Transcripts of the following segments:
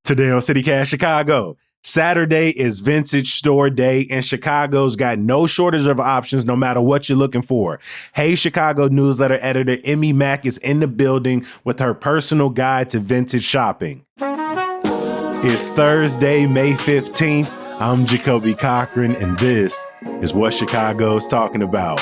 Today on CityCast Chicago, Saturday is Vintage Store Day, and Chicago's got no shortage of options no matter what you're looking for. Hey Chicago newsletter editor Emmi Mack is in the building with her personal guide to vintage shopping. It's Thursday, May 15th. I'm Jacoby Cochran, and this is what Chicago's talking about.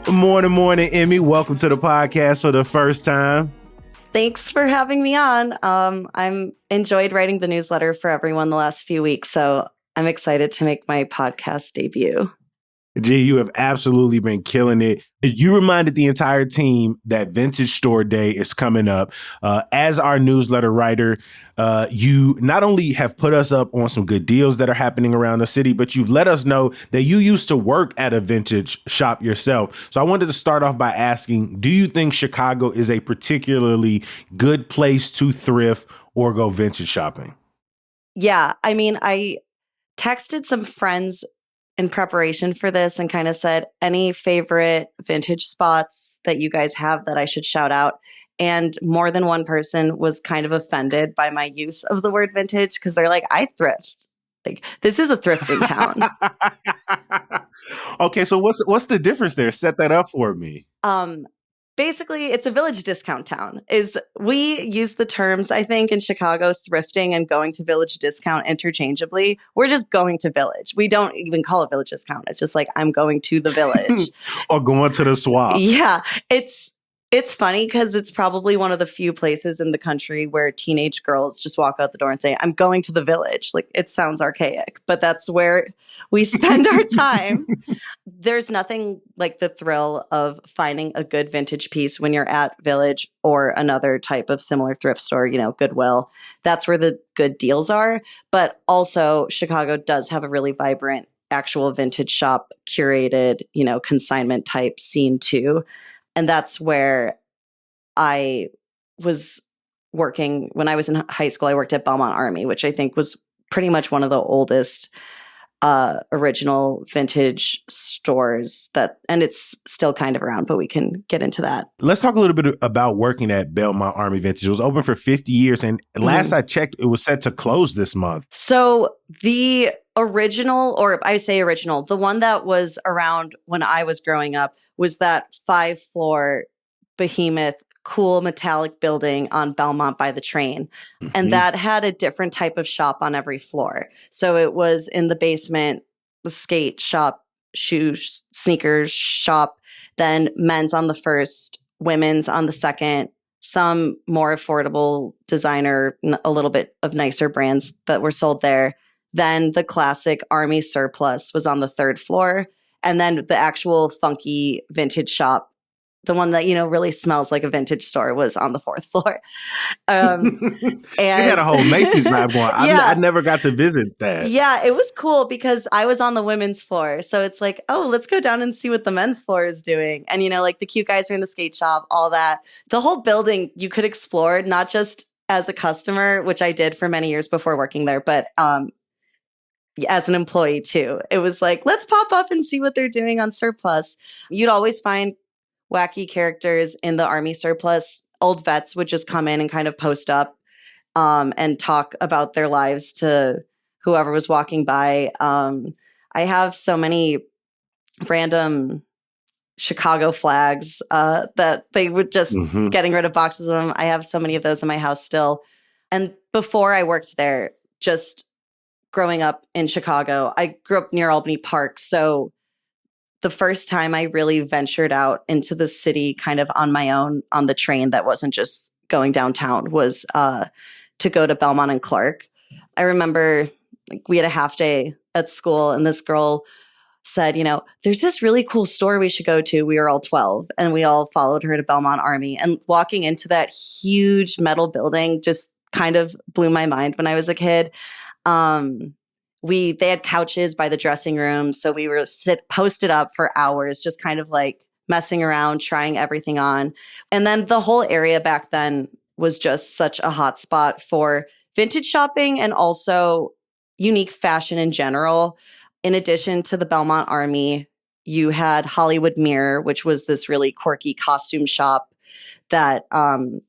Morning, Emmi. Welcome to the podcast for the first time. Thanks for having me on. I'm enjoyed writing the newsletter for everyone the last few weeks, so I'm excited to make my podcast debut. Gee, you have absolutely been killing it. You reminded the entire team that Vintage Store Day is coming up. As our newsletter writer, you not only have put us up on some good deals that are happening around the city, but you've let us know that you used to work at a vintage shop yourself. So I wanted to start off by asking, do you think Chicago is a particularly good place to thrift or go vintage shopping? Yeah, I mean, I texted some friends in preparation for this and kind of said, any favorite vintage spots that you guys have that I should shout out? And more than one person was kind of offended by my use of the word vintage because they're like, I thrift. Like, this is a thrifting town. Okay, so what's the difference there? Set that up for me. Basically, it's a village discount town. We use the terms, I think, in Chicago, thrifting and going to village discount interchangeably. We're just going to village. We don't even call it village discount. It's just like, I'm going to the village. Or going to the swap. Yeah, it's funny because it's probably one of the few places in the country where teenage girls just walk out the door and say, I'm going to the village. Like, it sounds archaic, but that's where we spend our time. There's nothing like the thrill of finding a good vintage piece when you're at Village or another type of similar thrift store, Goodwill. That's where the good deals are. But also, Chicago does have a really vibrant actual vintage shop, curated, consignment type scene too. And that's where I was working. When I was in high school, I worked at Belmont Army, which I think was pretty much one of the oldest original vintage stores and it's still kind of around, but we can get into that. Let's talk a little bit about working at Belmont Army Vintage. It was open for 50 years. And last I checked, it was set to close this month. So the original, or I say original, the one that was around when I was growing up was that 5-floor behemoth, cool metallic building on Belmont by the train. Mm-hmm. And that had a different type of shop on every floor. So it was in the basement, the skate shop, shoes, sneakers shop, then men's on the first, women's on the second, some more affordable designer, a little bit of nicer brands that were sold there. Then the classic Army surplus was on the third floor. And then the actual funky vintage shop, the one that, really smells like a vintage store, was on the fourth floor. And they had a whole Macy's vibe going. Yeah. I never got to visit that. Yeah, it was cool because I was on the women's floor. So it's like, oh, let's go down and see what the men's floor is doing. And, like the cute guys are in the skate shop, all that. The whole building you could explore, not just as a customer, which I did for many years before working there, but as an employee too. It was like, let's pop up and see what they're doing on surplus. You'd always find wacky characters in the Army surplus. Old vets would just come in and kind of post up and talk about their lives to whoever was walking by. I have so many random Chicago flags that they would just getting rid of boxes of them. I have so many of those in my house still. And before I worked there, just growing up in Chicago, I grew up near Albany Park. So the first time I really ventured out into the city kind of on my own on the train that wasn't just going downtown was to go to Belmont and Clark. I remember we had a half day at school and this girl said, there's this really cool store we should go to. We were all 12 and we all followed her to Belmont Army, and walking into that huge metal building just kind of blew my mind when I was a kid. They had couches by the dressing room. So we were posted up for hours, just kind of like messing around, trying everything on. And then the whole area back then was just such a hot spot for vintage shopping and also unique fashion in general. in addition to the Belmont Army, you had Hollywood Mirror, which was this really quirky costume shop that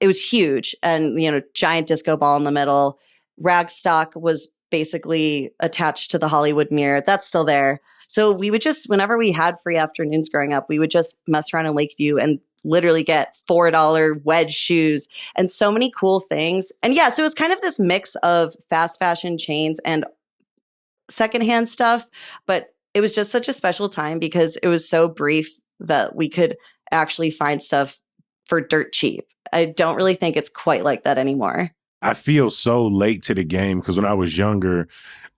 it was huge, and giant disco ball in the middle. Ragstock was basically attached to the Hollywood Mirror. That's still there. So we would just, whenever we had free afternoons growing up, we would just mess around in Lakeview and literally get $4 wedge shoes and so many cool things. And yeah, so it was kind of this mix of fast fashion chains and secondhand stuff, but it was just such a special time because it was so brief that we could actually find stuff for dirt cheap. I don't really think it's quite like that anymore. I feel so late to the game because when I was younger,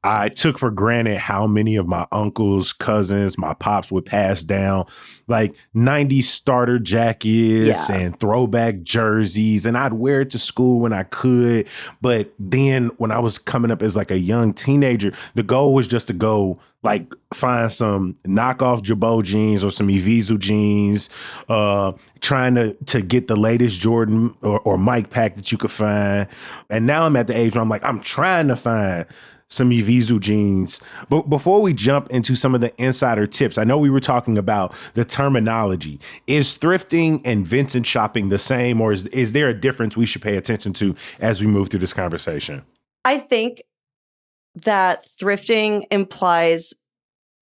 I took for granted how many of my uncles, cousins, my pops would pass down like 90s starter jackets and throwback jerseys. And I'd wear it to school when I could. But then when I was coming up as like a young teenager, the goal was just to go like find some knockoff Jabot jeans or some Evisu jeans, trying to get the latest Jordan or Mike pack that you could find. And now I'm at the age where I'm like, I'm trying to find some Evisu jeans. But before we jump into some of the insider tips, I know we were talking about the terminology. Is thrifting and vintage shopping the same, or is there a difference we should pay attention to as we move through this conversation? I think that thrifting implies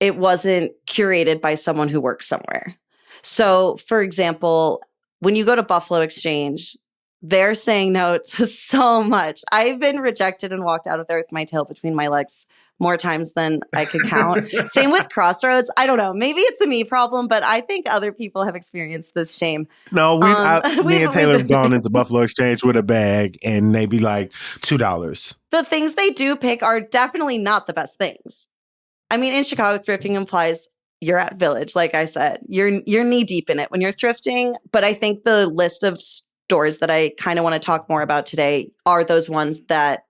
it wasn't curated by someone who works somewhere. So, for example, when you go to Buffalo Exchange, they're saying no to so much. I've been rejected and walked out of there with my tail between my legs more times than I could count. Same with Crossroads. I don't know. Maybe it's a me problem, but I think other people have experienced this shame. No, me and Taylor have gone into Buffalo Exchange with a bag and they be like $2. The things they do pick are definitely not the best things. I mean, in Chicago, thrifting implies you're at Village. Like I said, you're knee deep in it when you're thrifting. But I think the list of stores that I kind of want to talk more about today are those ones that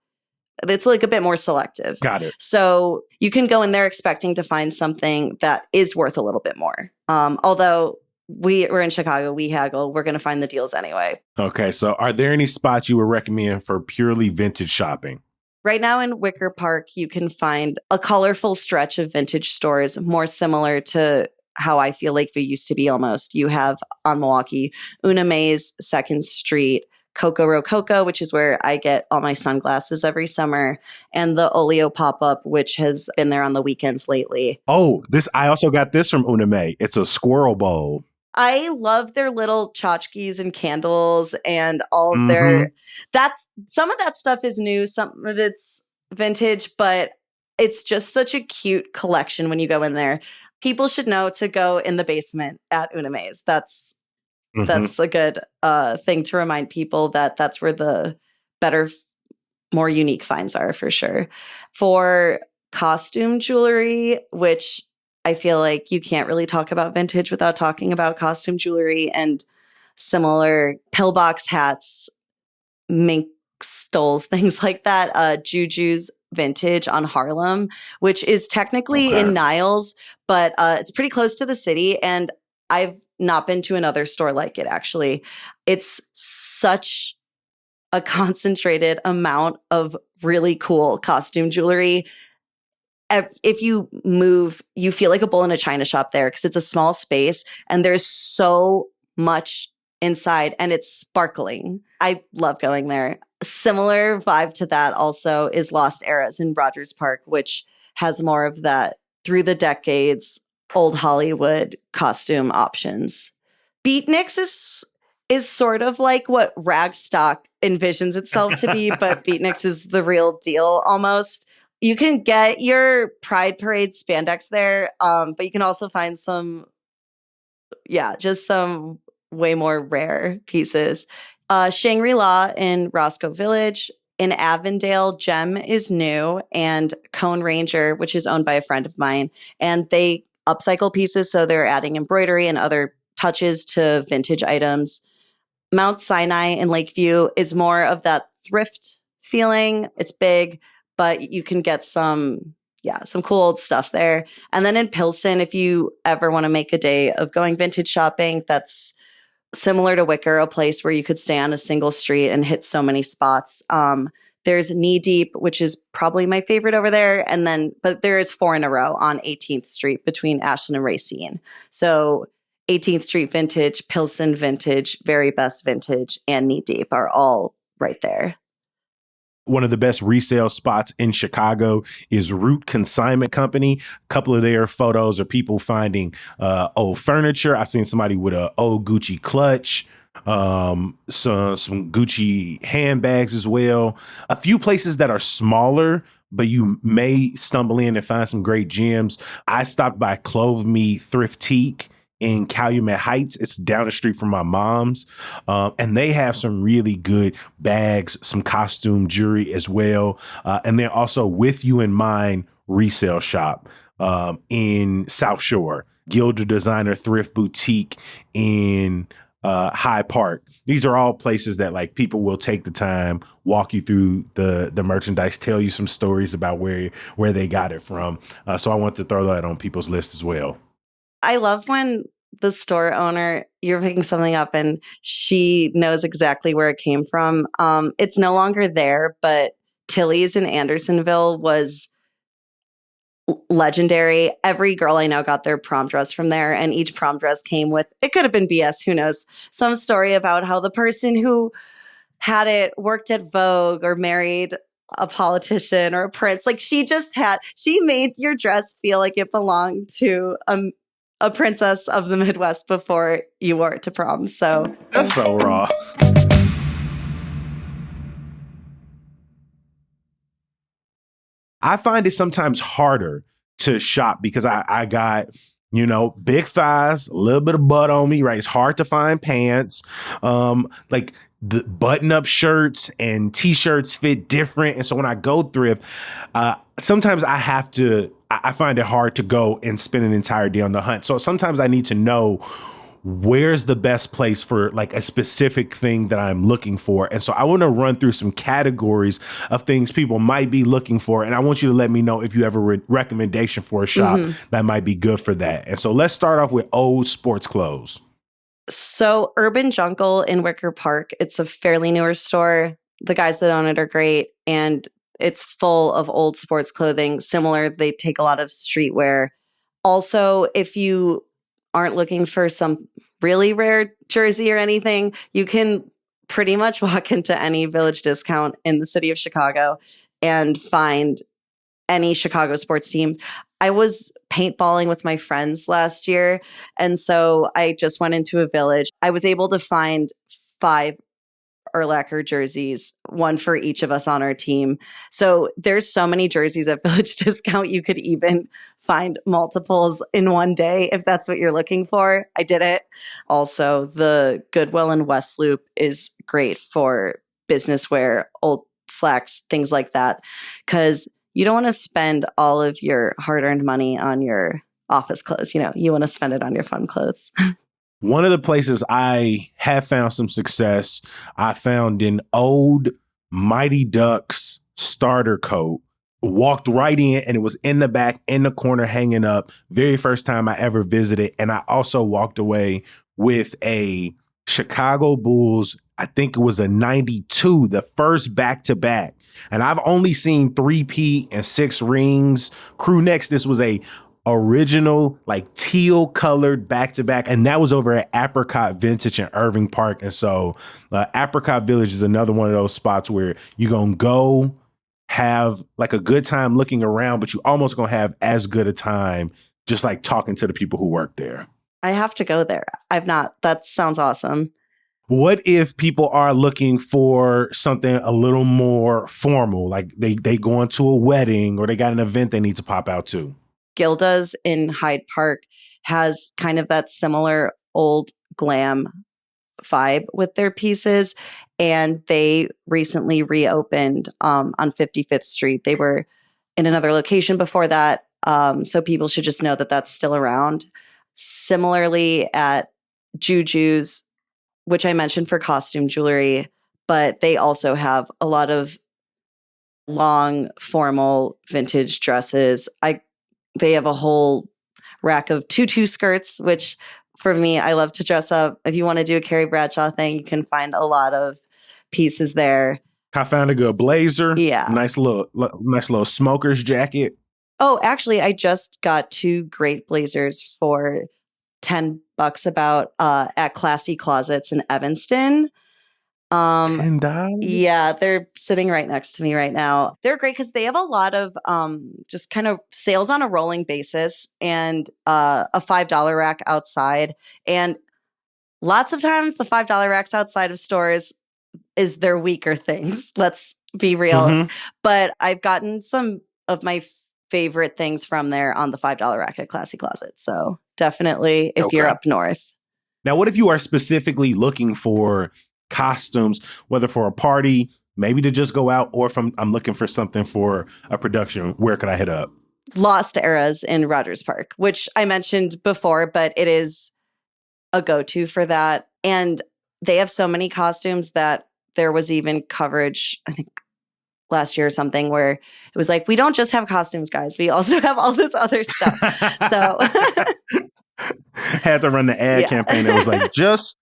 it's like a bit more selective. Got it. So you can go in there expecting to find something that is worth a little bit more. Although we're in Chicago, we haggle. We're going to find the deals anyway. Okay. So are there any spots you would recommend for purely vintage shopping? Right now in Wicker Park, you can find a colorful stretch of vintage stores more similar to how I feel Lakeview used to be almost. You have on Milwaukee, Una Mae's 2nd Street, Coco Rococo, which is where I get all my sunglasses every summer, and the Oleo pop-up, which has been there on the weekends lately. Oh, I also got this from Una Mae. It's a squirrel bowl. I love their little tchotchkes and candles and all of their, some of that stuff is new, some of it's vintage, but it's just such a cute collection when you go in there. People should know to go in the basement at Una Mae's. That's a good thing to remind people that that's where the better, more unique finds are for sure. For costume jewelry, which I feel like you can't really talk about vintage without talking about costume jewelry and similar pillbox hats, mink stoles, things like that. Juju's Vintage on Harlem, which is technically in Niles, but it's pretty close to the city. And I've not been to another store like it, actually. It's such a concentrated amount of really cool costume jewelry. If you move, you feel like a bull in a china shop there because it's a small space and there's so much inside and it's sparkling. I love going there. A similar vibe to that also is Lost Eras in Rogers Park, which has more of that through the decades old Hollywood costume options. Beatniks is sort of like what Ragstock envisions itself to be, but Beatniks is the real deal almost. You can get your Pride Parade spandex there, but you can also find just some way more rare pieces. Shangri-La in Roscoe Village. In Avondale, Gem is new, and Cone Ranger, which is owned by a friend of mine, and they upcycle pieces, so they're adding embroidery and other touches to vintage items. Mount Sinai in Lakeview is more of that thrift feeling. It's big, but you can get some cool old stuff there. And then in Pilsen, if you ever want to make a day of going vintage shopping, that's similar to Wicker, a place where you could stay on a single street and hit so many spots. There's Knee Deep, which is probably my favorite over there. And then, but there is four in a row on 18th Street between Ashland and Racine. So 18th Street Vintage, Pilsen Vintage, Very Best Vintage, and Knee Deep are all right there. One of the best resale spots in Chicago is Root Consignment Company. A couple of their photos are people finding old furniture. I've seen somebody with an old Gucci clutch, some Gucci handbags as well. A few places that are smaller, but you may stumble in and find some great gems. I stopped by Clove Me Thriftique in Calumet Heights. It's down the street from my mom's. And they have some really good bags, some costume jewelry as well. And then also With You in Mind resale shop in South Shore, Gilder Designer Thrift Boutique in High Park. These are all places that like people will take the time, walk you through the merchandise, tell you some stories about where they got it from. So I want to throw that on people's list as well. I love when the store owner, you're picking something up and she knows exactly where it came from. It's no longer there, but Tilly's in Andersonville was legendary. Every girl I know got their prom dress from there, and each prom dress came with, it could have been BS, who knows, some story about how the person who had it worked at Vogue or married a politician or a prince. Like she made your dress feel like it belonged to a princess of the Midwest before you wore it to prom. So that's so raw. I find it sometimes harder to shop because I got, big thighs, a little bit of butt on me, right? It's hard to find pants. Like the button-up shirts and t-shirts fit different. And so when I go thrift, sometimes I find it hard to go and spend an entire day on the hunt. So sometimes I need to know where's the best place for like a specific thing that I'm looking for. And so I want to run through some categories of things people might be looking for. And I want you to let me know if you have a recommendation for a shop that might be good for that. And so let's start off with old sports clothes. So Urban Jungle in Wicker Park, it's a fairly newer store. The guys that own it are great. And it's full of old sports clothing. Similar, they take a lot of streetwear. Also, if you aren't looking for some really rare jersey or anything, you can pretty much walk into any Village Discount in the city of Chicago and find any Chicago sports team. I was paintballing with my friends last year, and so I just went into a Village. I was able to find 5 Urlacher jerseys, one for each of us on our team. So there's so many jerseys at Village Discount, you could even find multiples in one day if that's what you're looking for. I did it. Also, the Goodwill in West Loop is great for business wear, old slacks, things like that, because you don't want to spend all of your hard-earned money on your office clothes. You want to spend it on your fun clothes. One of the places I have found some success, I found an old Mighty Ducks starter coat. Walked right in and it was in the back, in the corner, hanging up. Very first time I ever visited. And I also walked away with a Chicago Bulls, I think it was a 92, the first back-to-back. And I've only seen 3P and 6 rings. Crew necks, this was a original like teal colored back-to-back, and that was over at Apricot Vintage in Irving Park. And so Apricot Village is another one of those spots where you're gonna go have like a good time looking around, but you almost gonna have as good a time just like talking to the people who work there. I have to go there. I've not. That sounds awesome. What if people are looking for something a little more formal, like they going to a wedding or they got an event they need to pop out to? Gilda's in Hyde Park has kind of that similar old glam vibe with their pieces. And they recently reopened on 55th Street. They were in another location before that. So people should just know that that's still around. Similarly at Juju's, which I mentioned for costume jewelry, but they also have a lot of long formal vintage dresses. They have a whole rack of tutu skirts, which for me, I love to dress up. If you want to do a Carrie Bradshaw thing, you can find a lot of pieces there. I found a good blazer. Yeah. Nice little smoker's jacket. Oh, actually, I just got 2 great blazers for $10 about at Classy Closets in Evanston. $10. Yeah, they're sitting right next to me right now. They're great because they have a lot of just kind of sales on a rolling basis and a $5 rack outside. And lots of times the $5 racks outside of stores is their weaker things. Let's be real. Mm-hmm. But I've gotten some of my favorite things from there on the $5 rack at Classy Closet. So definitely if you're up north. Now, what if you are specifically looking for costumes, whether for a party, maybe to just go out, or if I'm looking for something for a production, where could I hit up? Lost Eras in Rogers Park, which I mentioned before, but it is a go-to for that. And they have so many costumes that there was even coverage, I think last year or something, where it was like, we don't just have costumes, guys. We also have all this other stuff. So had to run the ad campaign. It was like, just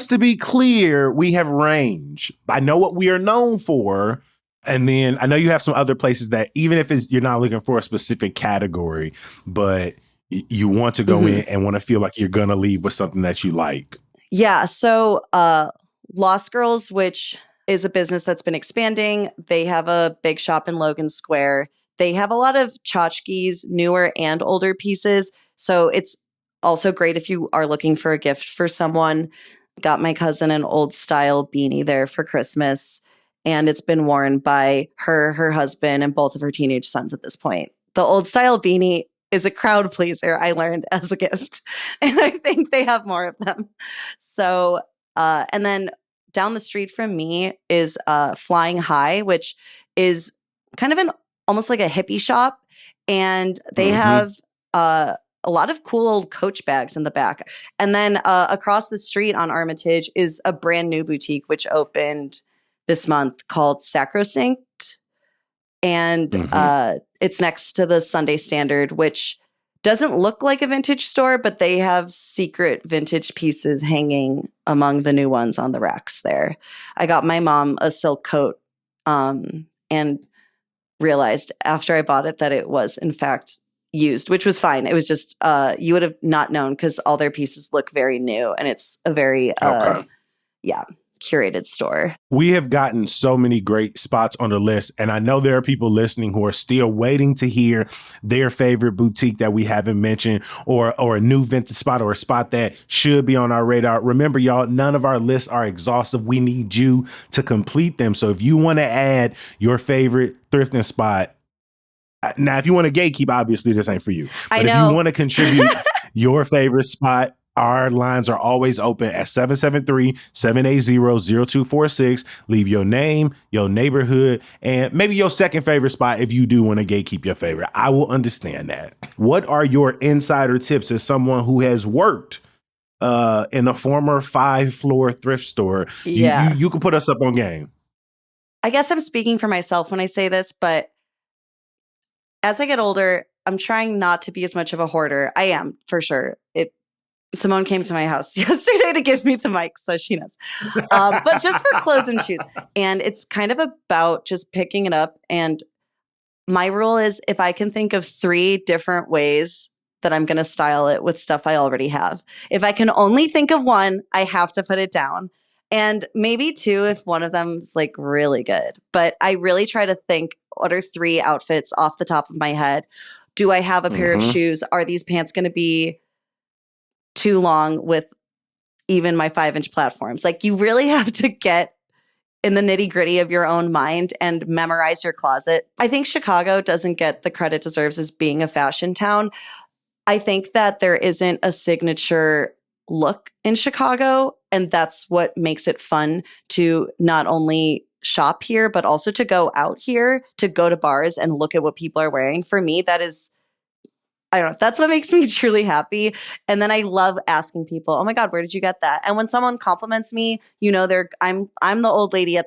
to be clear, we have range. I know what we are known for. And then I know you have some other places that even if you're not looking for a specific category, but you want to go in and want to feel like you're going to leave with something that you like. Yeah. So Lost Girls, which is a business that's been expanding. They have a big shop in Logan Square. They have a lot of tchotchkes, newer and older pieces. So it's also great if you are looking for a gift for someone. Got my cousin an old style beanie there for Christmas. And it's been worn by her husband, and both of her teenage sons at this point. The old style beanie is a crowd pleaser, I learned, as a gift. And I think they have more of them. So, and then down the street from me is Flying High, which is kind of almost like a hippie shop. And they have a lot of cool old Coach bags in the back. And then across the street on Armitage is a brand new boutique, which opened this month, called Sacrosanct. And it's next to the Sunday Standard, which doesn't look like a vintage store, but they have secret vintage pieces hanging among the new ones on the racks there. I got my mom a silk coat and realized after I bought it that it was, in fact, used, which was fine. It was just, you would have not known because all their pieces look very new, and it's a very, curated store. We have gotten so many great spots on the list, and I know there are people listening who are still waiting to hear their favorite boutique that we haven't mentioned, or a new vintage spot, or a spot that should be on our radar. Remember, y'all, none of our lists are exhaustive. We need you to complete them. So if you want to add your favorite thrifting spot, now if you want to gatekeep, obviously this ain't for you. But if you want to contribute your favorite spot, our lines are always open at 773-780-0246. Leave your name, your neighborhood, and maybe your second favorite spot if you do want to gatekeep your favorite. I will understand that. What are your insider tips as someone who has worked in a former 5-floor thrift store? You can put us up on game. I guess I'm speaking for myself when I say this, but as I get older, I'm trying not to be as much of a hoarder. I am, for sure. Simone came to my house yesterday to give me the mic, so she knows. But just for clothes and shoes. And it's kind of about just picking it up. And my rule is if I can think of 3 different ways that I'm going to style it with stuff I already have. If I can only think of one, I have to put it down. And maybe 2 if one of them's like really good. But I really try to think, what are 3 outfits off the top of my head? Do I have a pair of shoes? Are these pants going to be too long with even my 5-inch platforms? Like, you really have to get in the nitty gritty of your own mind and memorize your closet. I think Chicago doesn't get the credit it deserves as being a fashion town. I think that there isn't a signature look in Chicago, and that's what makes it fun to not only shop here, but also to go out here, to go to bars and look at what people are wearing. For me, that is, I don't know, that's what makes me truly happy. And then I love asking people, oh my God, where did you get that? And when someone compliments me, you know, I'm the old lady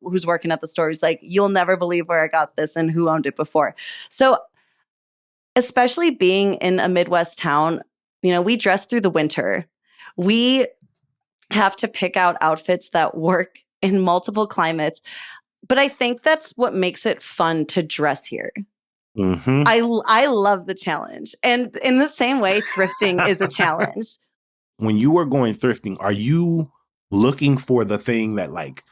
who's working at the store who's like, you'll never believe where I got this and who owned it before. So especially being in a Midwest town, you know, we dress through the winter. We have to pick out outfits that work in multiple climates. But I think that's what makes it fun to dress here. Mm-hmm. I love the challenge. And in the same way, thrifting is a challenge. When you are going thrifting, are you looking for the thing that like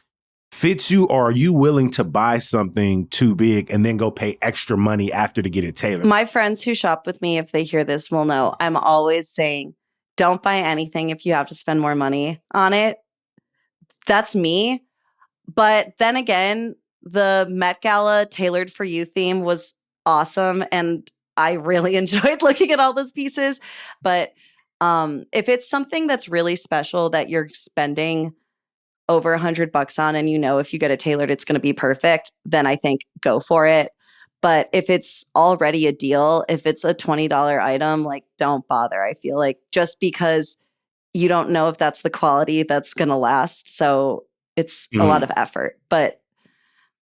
fits you, or are you willing to buy something too big and then go pay extra money after to get it tailored? My friends who shop with me, if they hear this, will know I'm always saying, don't buy anything if you have to spend more money on it. That's me. But then again, the Met Gala Tailored for You theme was awesome. And I really enjoyed looking at all those pieces. But if it's something that's really special that you're spending over $100 on, and you know if you get it tailored, it's going to be perfect, then I think go for it. But if it's already a deal, if it's a $20 item, like don't bother. I feel like just because you don't know if that's the quality that's going to last. So it's a lot of effort, but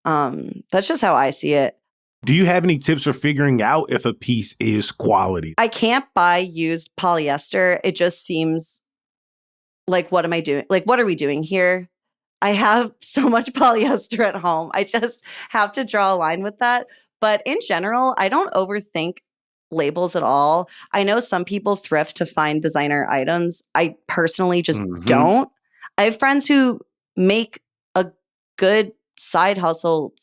that's just how I see it. Do you have any tips for figuring out if a piece is quality? I can't buy used polyester. It just seems like, what am I doing? Like, what are we doing here? I have so much polyester at home. I just have to draw a line with that. But in general, I don't overthink labels at all. I know some people thrift to find designer items. I personally just don't. I have friends who make a good side hustle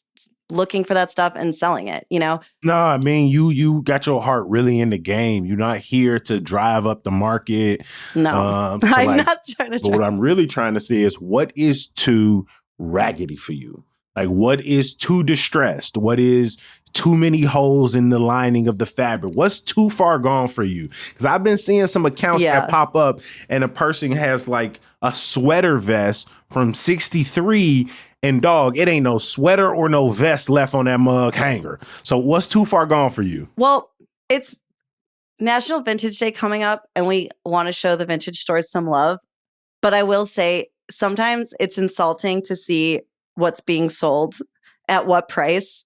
looking for that stuff and selling it, you know? No, I mean, you got your heart really in the game. You're not here to drive up the market. No, I'm not trying to. But what I'm really trying to say is, what is too raggedy for you? Like, what is too distressed? What is too many holes in the lining of the fabric? What's too far gone for you? Because I've been seeing some accounts that pop up and a person has like a sweater vest from 63 and dog, it ain't no sweater or no vest left on that mug hanger. So what's too far gone for you? Well, it's National Vintage Day coming up and we want to show the vintage stores some love. But I will say sometimes it's insulting to see what's being sold at what price.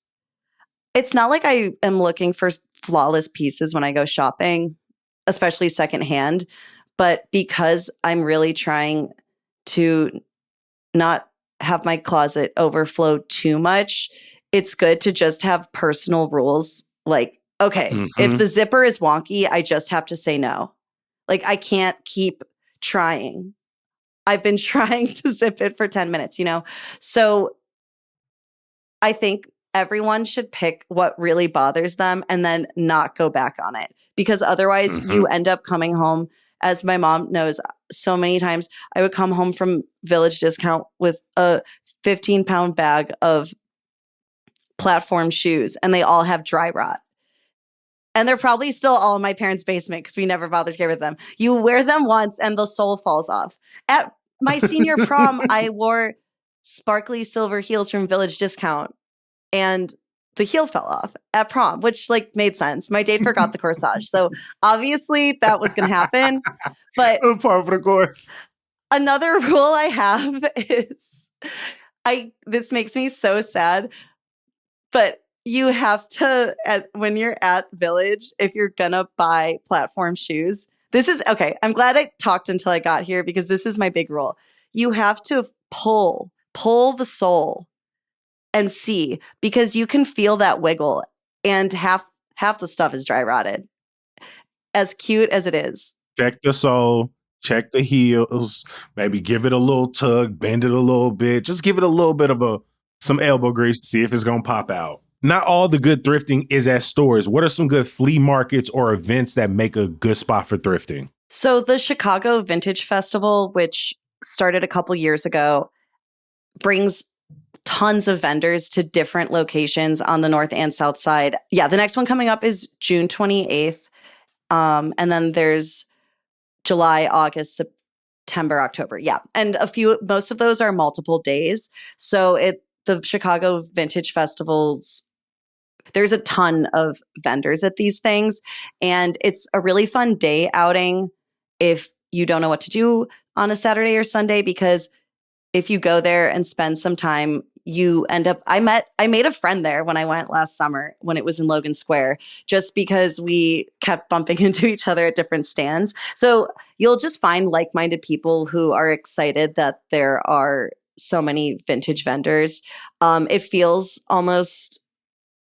It's not like I am looking for flawless pieces when I go shopping, especially secondhand, but because I'm really trying to not have my closet overflow too much, it's good to just have personal rules. Like, okay, if the zipper is wonky, I just have to say no. Like, I can't keep trying. I've been trying to zip it for 10 minutes, you know? So I think everyone should pick what really bothers them and then not go back on it, because otherwise you end up coming home, as my mom knows so many times, I would come home from Village Discount with a 15-pound bag of platform shoes and they all have dry rot. And they're probably still all in my parents' basement because we never bothered to get rid of them. You wear them once and the sole falls off. At my senior prom, I wore sparkly silver heels from Village Discount and the heel fell off at prom, which like made sense. My date forgot the corsage. So obviously that was going to happen. But par for the course. Another rule I have is this makes me so sad, but you have to, when you're at Village, if you're going to buy platform shoes, this is, okay, I'm glad I talked until I got here because this is my big rule. You have to pull the sole and see, because you can feel that wiggle and half the stuff is dry rotted. As cute as it is. Check the sole, check the heels, maybe give it a little tug, bend it a little bit, just give it a little bit of some elbow grease to see if it's going to pop out. Not all the good thrifting is at stores. What are some good flea markets or events that make a good spot for thrifting? So the Chicago Vintage Festival, which started a couple years ago, brings tons of vendors to different locations on the north and south side. Yeah, the next one coming up is June 28th. And then there's July, August, September, October. Yeah. And most of those are multiple days. So the Chicago Vintage Festivals, there's a ton of vendors at these things. And it's a really fun day outing if you don't know what to do on a Saturday or Sunday, because if you go there and spend some time, you end up, I made a friend there when I went last summer when it was in Logan Square, just because we kept bumping into each other at different stands. So you'll just find like-minded people who are excited that there are so many vintage vendors. It feels almost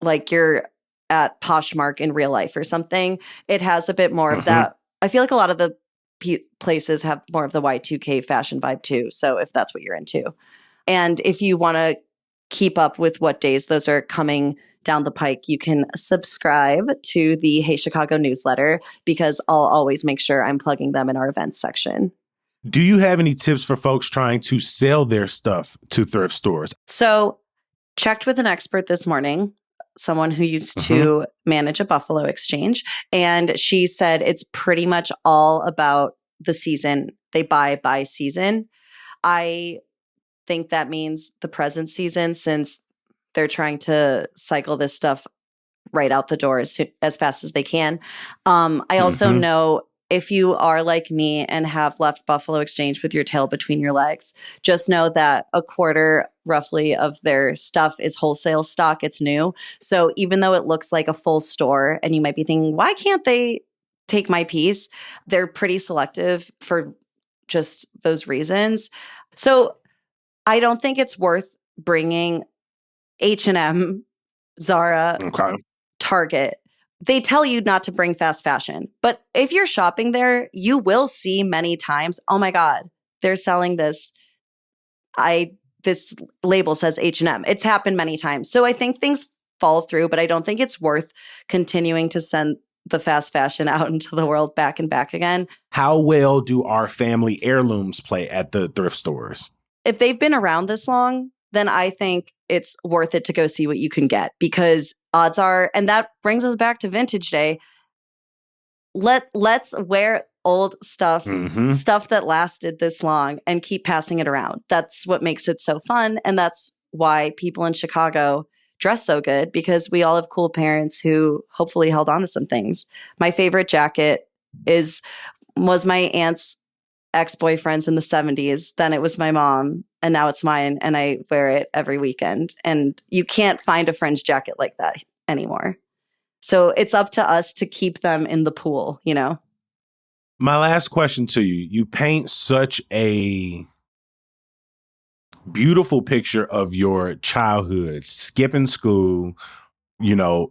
like you're at Poshmark in real life or something. It has a bit more of that. I feel like a lot of the places have more of the Y2K fashion vibe too. So if that's what you're into. And if you want to keep up with what days those are coming down the pike, you can subscribe to the Hey Chicago newsletter, because I'll always make sure I'm plugging them in our events section. Do you have any tips for folks trying to sell their stuff to thrift stores? So, checked with an expert this morning, someone who used to manage a Buffalo exchange, and she said it's pretty much all about the season. They buy by season. I think that means the present season, since they're trying to cycle this stuff right out the door as fast as they can. I also know, if you are like me and have left Buffalo Exchange with your tail between your legs, just know that a quarter roughly of their stuff is wholesale stock. It's new. So even though it looks like a full store and you might be thinking, why can't they take my piece? They're pretty selective for just those reasons. So I don't think it's worth bringing H&M, Zara, Target. They tell you not to bring fast fashion, but if you're shopping there, you will see many times, oh my God, they're selling this. This label says H&M. It's happened many times. So I think things fall through, but I don't think it's worth continuing to send the fast fashion out into the world back and back again. How well do our family heirlooms play at the thrift stores? If they've been around this long, then I think it's worth it to go see what you can get, because odds are, and that brings us back to Vintage Day. Let's wear old stuff, stuff that lasted this long, and keep passing it around. That's what makes it so fun. And that's why people in Chicago dress so good, because we all have cool parents who hopefully held on to some things. My favorite jacket was my aunt's ex-boyfriends in the 70s. Then it was my mom, and now it's mine, and I wear it every weekend. And you can't find a fringe jacket like that anymore. So it's up to us to keep them in the pool, you know? My last question to you. You paint such a beautiful picture of your childhood, skipping school,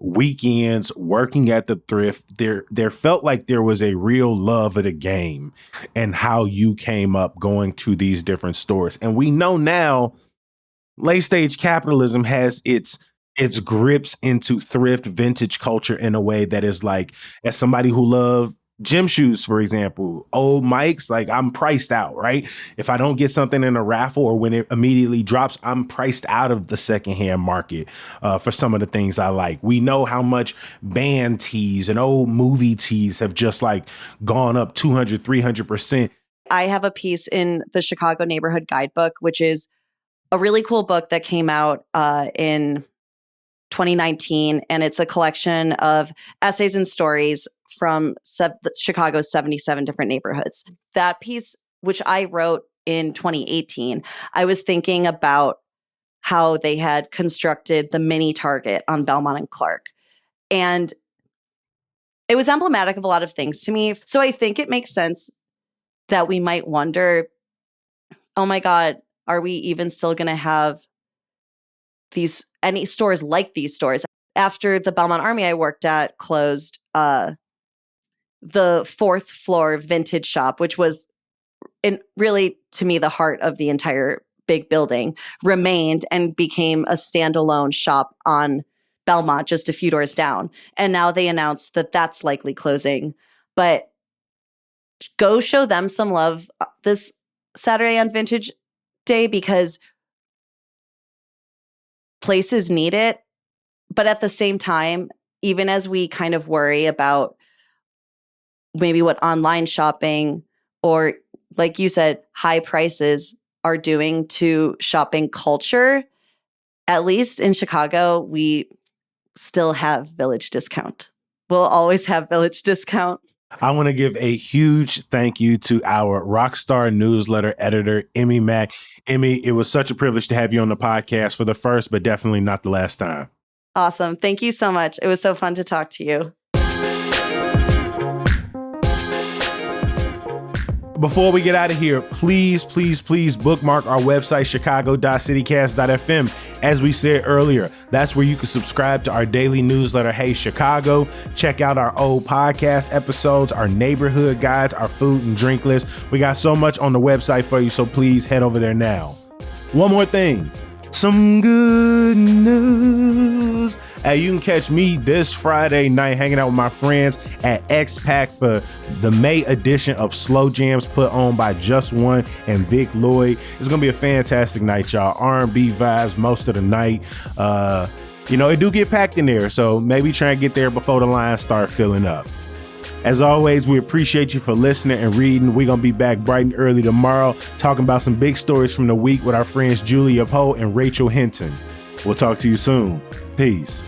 weekends, working at the thrift. There felt like there was a real love of the game and how you came up going to these different stores. And we know now late stage capitalism has its grips into thrift vintage culture in a way that is like, as somebody who loved gym shoes, for example, old Mike's, like, I'm priced out, right? If I don't get something in a raffle or when it immediately drops, I'm priced out of the secondhand market for some of the things I like. We know how much band tees and old movie tees have just like gone up 200, 300%. I have a piece in the Chicago Neighborhood Guidebook, which is a really cool book that came out in 2019. And it's a collection of essays and stories from Chicago's 77 different neighborhoods. That piece, which I wrote in 2018, I was thinking about how they had constructed the mini Target on Belmont and Clark. And it was emblematic of a lot of things to me. So I think it makes sense that we might wonder, oh my God, are we even still going to have any stores like these stores? After the Belmont Army I worked at closed, the fourth floor vintage shop, which was really, to me, the heart of the entire big building, remained and became a standalone shop on Belmont, just a few doors down. And now they announced that that's likely closing. But go show them some love this Saturday on Vintage Day, because places need it. But at the same time, even as we kind of worry about maybe what online shopping or, like you said, high prices are doing to shopping culture, at least in Chicago, we still have Village Discount. We'll always have Village Discount. I want to give a huge thank you to our Rockstar newsletter editor, Emmi Mack. Emmi, it was such a privilege to have you on the podcast for the first, but definitely not the last time. Awesome. Thank you so much. It was so fun to talk to you. Before we get out of here, please bookmark our website, chicago.citycast.fm. As we said earlier, that's where you can subscribe to our daily newsletter, Hey Chicago. Check out our old podcast episodes, our neighborhood guides, our food and drink list. We got so much on the website for you, so please head over there now. One more thing. Some good news. Hey, you can catch me this Friday night hanging out with my friends at X-Pack for the May edition of Slow Jams put on by Just One and Vic Lloyd. It's going to be a fantastic night, y'all. R&B vibes most of the night. It do get packed in there, so maybe try and get there before the lines start filling up. As always, we appreciate you for listening and reading. We're going to be back bright and early tomorrow talking about some big stories from the week with our friends Julia Poe and Rachel Hinton. We'll talk to you soon. Peace.